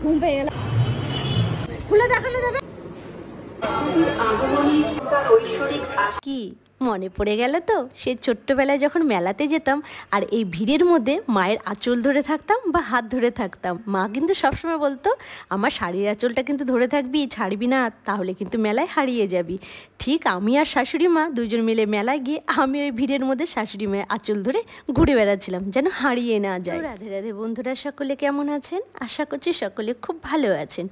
ঘুম পেয়ে গেল, খুলে দেখানো যাবে কি মনে পড়ে গেল তো সে ছোট্টবেলায় যখন মেলাতে যেতাম আর এই ভিড়ের মধ্যে মায়ের আঁচল ধরে থাকতাম বা হাত ধরে থাকতাম। মা কিন্তু সবসময় বলতো আমার শাড়ির আঁচলটা কিন্তু ধরে থাকবি, ছাড়বি না, তাহলে কিন্তু মেলায় হারিয়ে যাবি। ঠিক আমি আর শাশুড়ি মা দুজন মিলে মেলায় গিয়ে আমি ওই ভিড়ের মধ্যে শাশুড়ি মায়ের আঁচল ধরে ঘুরে বেড়াচ্ছিলাম যেন হারিয়ে না যায়। রাধে রাধে বন্ধুরা, সকলে কেমন আছেন? আশা করছি সকলে খুব ভালো আছেন।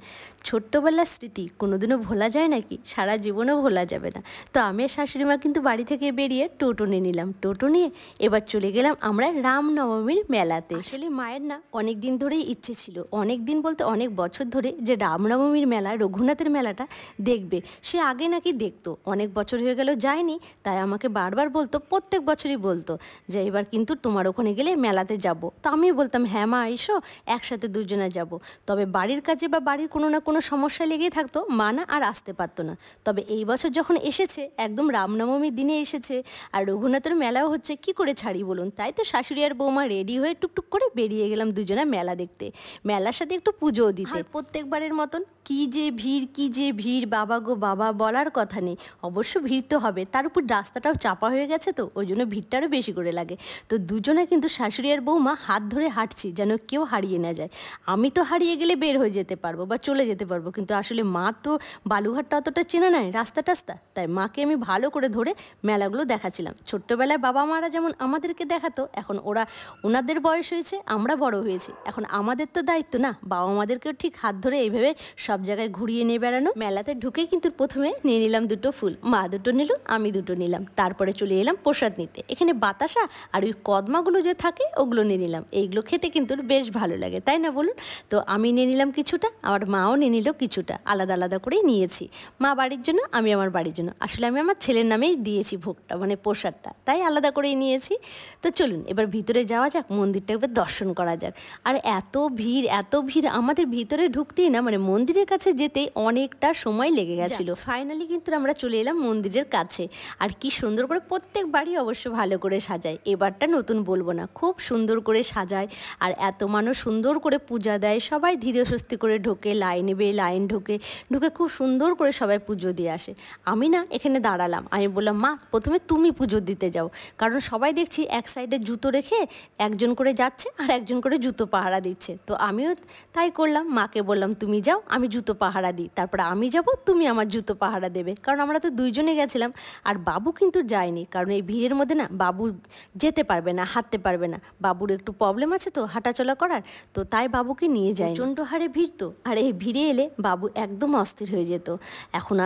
ছোট্টবেলার স্মৃতি কোনোদিনও ভোলা যায় নাকি? সারা জীবনেও ভোলা যাবে না। তো আমি আর শাশুড়ি মা কিন্তু বাড়ি থেকে বেরিয়ে টোটো নিয়ে নিলাম। টোটো নিয়ে এবার চলে গেলাম আমরা রামনবমীর মেলাতে। আসলে মায়ের না অনেক দিন ধরেই ইচ্ছে ছিল, অনেক দিন বলতে অনেক বছর ধরে, যে রামনবমীর মেলা, রঘুনাথের মেলাটা দেখবে। সে আগে নাকি দেখতো, অনেক বছর হয়ে গেল যায়নি, তাই আমাকে বারবার বলতো, প্রত্যেক বছরই বলতো যে এবার কিন্তু তোমার ওখানে গেলে মেলাতে যাব। তো আমি বলতাম হ্যাঁ মা এসো, একসাথে দুজনে যাব। তবে বাড়ির কাজে বা বাড়ির কোনো না কোনো সমস্যা লেগেই থাকতো, মা না আর আসতে পারতো না। তবে এই বছর যখন এসেছে, একদম রামনবমীর দিনে এসেছে আর রঘুনাথের মেলাও হচ্ছে, কি করে ছাড়ি বলুন? তাই তো শাশুড়ি আর বৌমা রেডি হয়ে টুকটুক করে বেরিয়ে গেলাম দুজনে মেলা দেখতে, মেলার সাথে একটু পুজোও দিতে। আর প্রত্যেকবারের মতন কি যে ভিড়, কি যে ভিড়, বাবা গো বাবা, বলার কথা নেই। অবশ্য ভিড় তো হবে, তার উপর রাস্তাটাও চাপা হয়ে গেছে, তো ওই জন্য ভিড়টা আরও বেশি করে লাগে। তো দুজনে কিন্তু শাশুড়ি আর বৌমা হাত ধরে হাঁটছি যেন কেউ হারিয়ে না যায়। আমি তো হারিয়ে গেলে বের হয়ে যেতে পারবো বা চলে যেতে পারবো, কিন্তু আসলে মা তো বালুঘাটটা অতটা চেনা নাই, রাস্তা টাস্তা, তাই মাকে আমি ভালো করে ধরে মেলাগুলো দেখাচ্ছিলাম। ছোট্টবেলায় বাবা মারা যেমন আমাদেরকে দেখাতো, এখন ওনাদের বয়স হয়েছে, আমরা বড় হয়েছি, এখন আমাদের তো দায়িত্ব না বাবা মাদেরকেও ঠিক হাত ধরে এইভাবে সব জায়গায় ঘুরিয়ে নিয়ে বেড়ানো। মেলাতে ঢুকে কিন্তু প্রথমে নিয়ে নিলাম দুটো ফুল, মা দুটো নিল, আমি দুটো নিলাম। তারপরে চলে এলাম প্রসাদ নিতে। এখানে বাতাসা আর ওই কদমাগুলো যে থাকে ওগুলো নিয়ে নিলাম। এইগুলো খেতে কিন্তু বেশ ভালো লাগে, তাই না বলুন? তো আমি নিয়ে নিলাম কিছুটা, আমার মাও নিয়ে নিল কিছুটা, আলাদা আলাদা করেই নিয়েছি। মা বাড়ির জন্য, আমি আমার বাড়ির জন্য। আসলে আমি আমার ছেলের নামেই দিয়েছি ভোগটা, মানে প্রসাদটা, তাই আলাদা করেই নিয়েছি। তো চলুন এবার ভিতরে যাওয়া যাক, মন্দিরটা এবার দর্শন করা যাক। আর এত ভিড়, এত ভিড়, আমাদের ভিতরে ঢুকতেই না, মানে মন্দিরের কাছে যেতেই অনেকটা সময় লেগে গেছিলো। ফাইনালি কিন্তু আমরা চলে এলাম মন্দিরের কাছে। আর কি সুন্দর করে প্রত্যেক বাড়ি অবশ্য ভালো করে সাজায়, এবারটা নতুন বলবো না, খুব সুন্দর করে সাজায়। আর এত মানুষ সুন্দর করে পূজা দেয়, সবাই ধীরে সুস্থে করে ঢোকে, লাইনে বেয়ে লাইন ঢোকে, খুব সুন্দর করে সবাই পুজো দিয়ে আসে। আমি না এখানে দাঁড়ালাম, আমি বললাম মা প্রথমে তুমি পুজো দিতে যাও, কারণ সবাই দেখছি এক সাইডে জুতো রেখে একজন করে যাচ্ছে আর একজন করে জুতো পাহারা দিচ্ছে। তো আমিও তাই করলাম, মাকে বললাম তুমি যাও, আমি জুতো পাহারা দিই, তারপর আমি যাব, তুমি আমার জুতো পাহারা দেবে। কারণ আমরা তো দুইজনে গেছিলাম, আর বাবু কিন্তু যায়নি, কারণ এই ভিড়ের মধ্যে না বাবু যেতে পারবে না, হাঁটতে পারবে না, বাবুর একটু প্রবলেম আছে তো হাঁটাচলা করার, তো তাই বাবুকে নিয়ে যায়। প্রচণ্ড হারে ভিড় তো, আর এই ভিড়ে এলে বাবু একদম অস্থির হয়ে যেত। এখন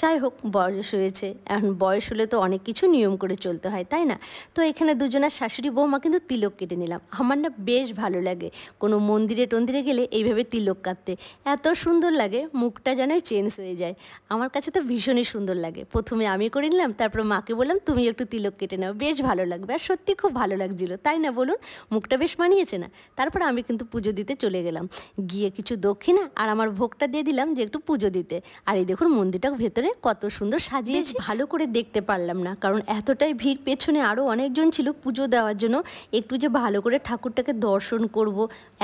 যাই হোক, বয়স হয়েছে, এখন বয়স হলে তো অনেক কিছু নিয়ম করে চলতে হয়, তাই না? তো এখানে দুজনের শাশুড়ি বৌমা কিন্তু তিলক কেটে নিলাম। আমার না বেশ ভালো লাগে কোনো মন্দিরে টন্দিরে গেলে এইভাবে তিলক কাটতে, এত সুন্দর লাগে, মুখটা যেন চেঞ্জ হয়ে যায়। আমার কাছে তো ভীষণই সুন্দর লাগে। প্রথমে আমি করে নিলাম, তারপর মাকে বললাম তুমি একটু তিলক কেটে নাও, বেশ ভালো লাগবে। আর সত্যি খুব ভালো লাগছিল, তাই না বলুন? মুখটা বেশ মানিয়েছে না? তারপর আমি কিন্তু পুজো দিতে চলে গেলাম, গিয়ে কিছু দক্ষিণা আর আমার ভোগটা দিয়ে দিলাম যে একটু পুজো দিতে। আর এই দেখুন মন্দিরটা ভেতরে কত সুন্দর সাজিয়েছে, ভালো করে দেখতে পারলাম না, কারণ এতটাই ভিড়, পেছনে আরও অনেকজন ছিল পুজো দেওয়ার জন্য, একটু যে ভালো করে ঠাকুরটাকে দর্শন করব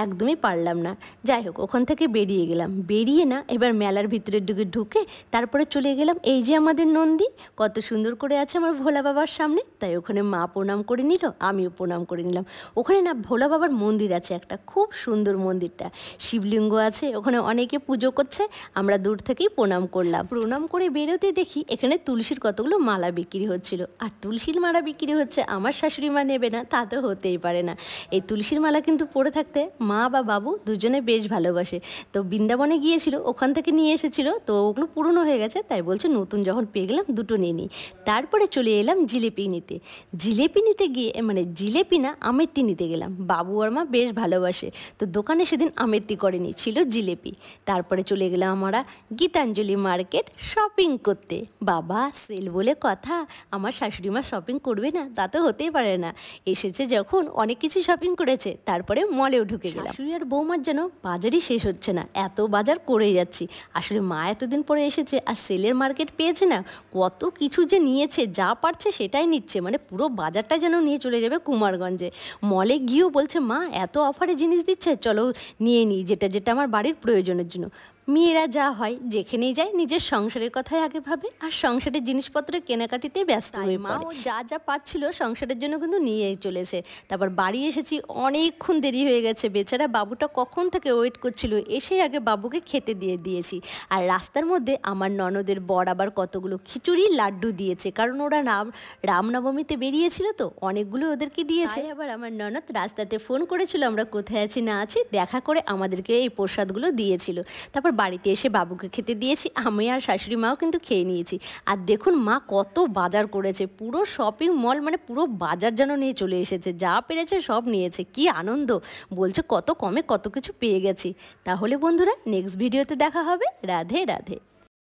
একদমই পারলাম না। যাই হোক, ওখান থেকে বেরিয়ে গেলাম, বেরিয়ে না এবার মেলার ভিতরের দিকে ঢুকে তারপরে চলে গেলাম এই যে আমাদের নন্দী, কত সুন্দর করে আছে আমার ভোলা বাবার সামনে, তাই ওখানে মা প্রণাম করে নিল, আমিও প্রণাম করে নিলাম। ওখানে না ভোলা বাবার মন্দির আছে একটা, খুব সুন্দর মন্দিরটা, শিবলিঙ্গ আছে, ওখানে অনেকে পুজো করছে, আমরা দূর থেকেই প্রণাম করলাম। প্রণাম করে বেরোতে দেখি এখানে তুলসীর কতগুলো মালা বিক্রি হচ্ছিল। আর তুলসীর মালা বিক্রি হচ্ছে, আমার শাশুড়ি মা নেবে না তা তো হতেই পারে না। এই তুলসীর মালা কিন্তু পরে থাকতে মা বা বাবু দুজনে বেশ ভালোবাসে। তো বৃন্দাবনে গিয়েছিল, ওখান থেকে নিয়ে এসেছিল, তো ওগুলো পুরনো হয়ে গেছে, তাই বলছে নতুন যখন পেয়ে গেলাম দুটো নিয়ে নিই। তারপরে চলে এলাম জিলেপি নিতে। জিলেপি নিতে গিয়ে, মানে জিলেপি না আমেত্তি নিতে গেলাম, বাবু আর মা বেশ ভালোবাসে, তো দোকানে সেদিন আমেত্তি করেনি, ছিল জিলেপি। তারপরে চলে গেলাম আমরা গীতাঞ্জলি মার্কেট, সব শপিং করতে। বাবা, সেল বলে কথা, আমার শাশুড়ি মা শপিং করবে না তা তো হতেই পারে না। এসেছে যখন অনেক কিছু শপিং করেছে, তারপরে মলেও ঢুকে গেলাম। শাশুড়ি আর বৌমার যেন বাজারই শেষ হচ্ছে না, এত বাজার করে যাচ্ছি। আসলে মা এতদিন পরে এসেছে আর সেলের মার্কেট পেয়েছে না, কত কিছু যে নিয়েছে, যা পারছে সেটাই নিচ্ছে, মানে পুরো বাজারটা যেন নিয়ে চলে যাবে কুমারগঞ্জে। মলে গিয়েও বলছে মা এত অফারে জিনিস দিচ্ছে, চলো নিয়ে নিই যেটা যেটা আমার বাড়ির প্রয়োজনের জন্য। মেয়েরা যা হয় যেখানেই যায় নিজের সংসারের কথাই আগে ভাবে, আর সংসারের জিনিসপত্রের কেনাকাটিতে ব্যস্ত হয়ে মা ও যা যা পাচ্ছিল সংসারের জন্য কিন্তু নিয়েই চলেছে। তারপর বাড়ি এসেছি, অনেকক্ষণ দেরি হয়ে গেছে, বেচারা বাবুটা কখন থেকে ওয়েট করছিল, এসে আগে বাবুকে খেতে দিয়ে দিয়েছি। আর রাস্তার মধ্যে আমার ননদের বর আবার কতগুলো খিচুড়ি লাড্ডু দিয়েছে, কারণ ওরা রামনবমীতে বেরিয়েছিল তো অনেকগুলো ওদেরকে দিয়েছে। আবার আমার ননদ রাস্তাতে ফোন করেছিল আমরা কোথায় আছি না আছি, দেখা করে আমাদেরকে এই প্রসাদগুলো দিয়েছিল। তারপর বাড়িতে এসে বাবুকে খেতে দিয়েছি, আমি আর শাশুড়ি মাও কিন্তু খেয়ে নিয়েছি। আর দেখুন মা কত বাজার করেছে, পুরো শপিং মল মানে পুরো বাজার যেন নিয়ে চলে এসেছে, যা পেরেছে সব নিয়েছে। কি আনন্দ, বলছে কত কমে কত কিছু পেয়ে গেছি। তাহলে বন্ধুরা নেক্সট ভিডিওতে দেখা হবে। রাধে রাধে।